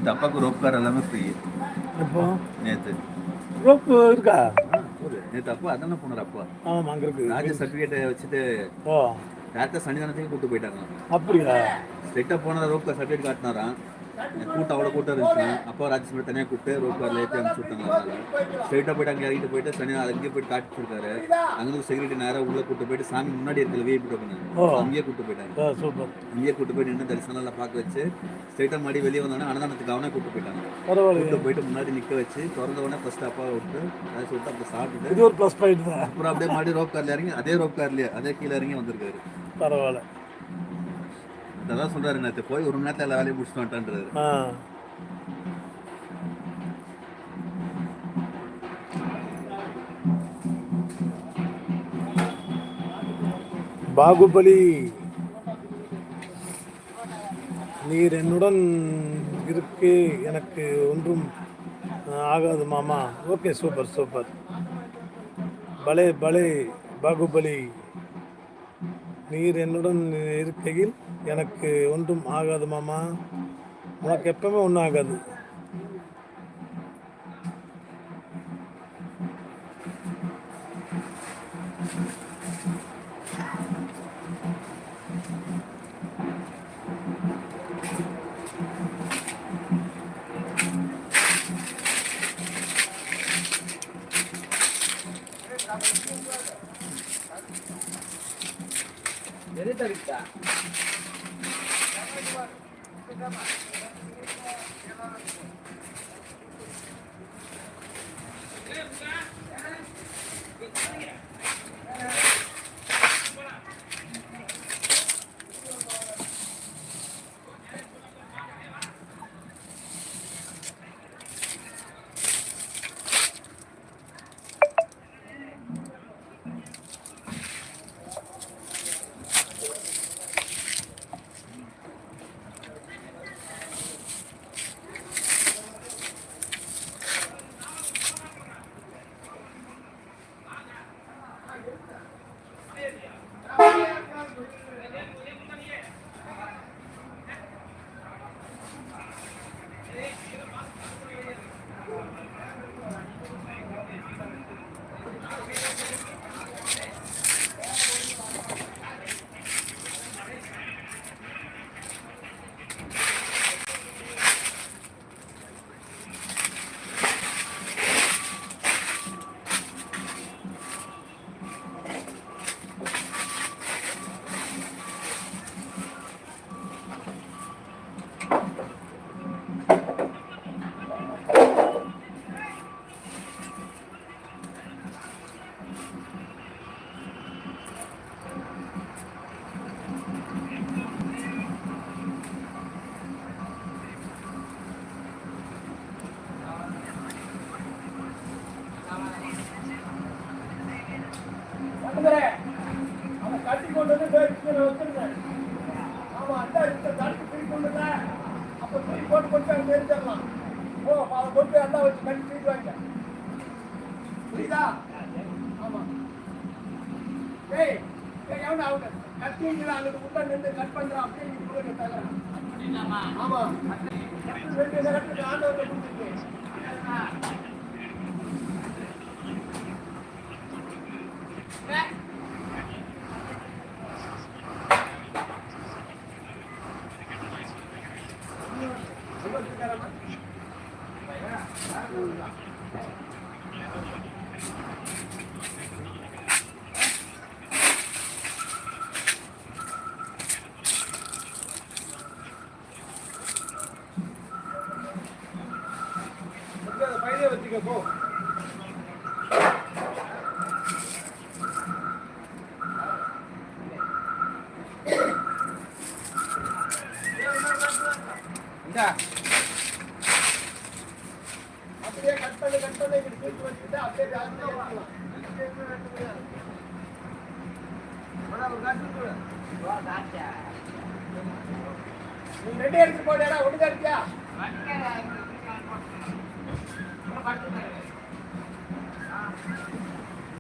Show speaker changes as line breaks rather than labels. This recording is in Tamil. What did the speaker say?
நேற்று அப்பாவுக்கு ரோப் கார் எல்லாமே ஃப்ரீ.
இப்போ
நேற்று
ரோப் இருக்கா?
நேற்று அப்பா அதானே போனார். அப்பா
ஆமாம், அங்கே இருக்கு.
ராஜ சர்டிஃபிகேட்டை வச்சுட்டு
ஓ
டேரக்டாக சன்னிதானத்துக்கு கூப்பிட்டு போயிட்டாங்க.
அப்படியா?
ஸ்ட்ரெயிட்டாக போனதை ரோப் கார் சர்டிஃபிகேட் காட்டினாரான். கூட்டம் அவ்வளோ கூட்டம் இருந்துச்சு. அப்போ ராஜேஸ்வரி தனியாக கூப்பிட்டு ரோப் காரில் ஏற்றி அனுப்பிச்சு விட்டாங்க. ஸ்ட்ரெயிட்டாக போயிட்டு அங்கே இறங்கிட்டு போயிட்டு சனியாக அங்கேயே போயிட்டு காட்டி கொடுத்தாரு. அங்கேருந்து செக்யூரிட்டி நேராக உள்ளே கூப்பிட்டு போயிட்டு சாமி முன்னாடி இருக்கிற விஐபி டோக்கன் அங்கேயே கூப்பிட்டு போயிட்டாங்க.
சூப்பர்.
அங்கேயே கூப்பிட்டு போயிட்டு நின்று தரிசனம் பார்க்க வச்சு ஸ்ட்ரெயிட்டாக மாடி வெளியே வந்தோடனே அன்னதானத்துக்கு அவனே கூப்பிட்டு போயிட்டாங்க. கூப்பிட்டு போயிட்டு முன்னாடி நிற்க வச்சு திறந்தவொடனே ஃபர்ஸ்ட் அப்பாவை விட்டு அதை சொல்லிட்டு அப்போ சாப்பிட்டுட்டு
இது ஒரு ப்ளஸ் பாயிண்ட் தான்.
அப்புறம் அப்படியே மாடி ரோப் காரில் இறங்கி அதே ரோப் கார்லேயே அதே கீழே இறங்கி வந்திருக்காரு.
பரவாயில்ல.
அதான் சொல்கிறாரு நேற்று போய் ஒரு நேரத்தில் எல்லா வேலையும் முடிச்சுட்டு வந்துட்டான்றாரு.
பாகுபலி நீர் என்னுடன் இருக்கு, எனக்கு ஒன்றும் ஆகாது மாமா. Okay, super super. பலே பலே பாகுபலி, நீர் என்னுடன் இருக்கையில் எனக்கு ஒன்றும் ஆகாது மாமா. உனக்கு எப்பவுமே ஒன்றும் ஆகாது.
கட்டி கொண்டு வந்து வச்சிருந்தேன். ஆமா, அந்த தடுப்பு தூக்கி கொண்டு அப்ப தூக்கி போட்டு கொண்டு அங்கே தெரிஞ்சிடலாம். ஓ, அதை கொண்டு எல்லாம் வச்சு கட்டி தூக்கி வாங்க. புரியுதா? ஆமா. ஏய் எவனா அவங்க கட்டிங்களா அங்கிட்டு உள்ள நின்று கட் பண்றான் அப்படின்னு தகரான். ஆமா, ரெண்டு ஆண்டவர்கிட்ட கொடுத்துருக்கேன். பையிலே வச்சுக்க போ. அப்படியே கட் பண்ணி தூக்கி வச்சுட்டு அப்படியே நீ ரெடி எடுத்து போடா, ஒழுங்கா இருக்கியா?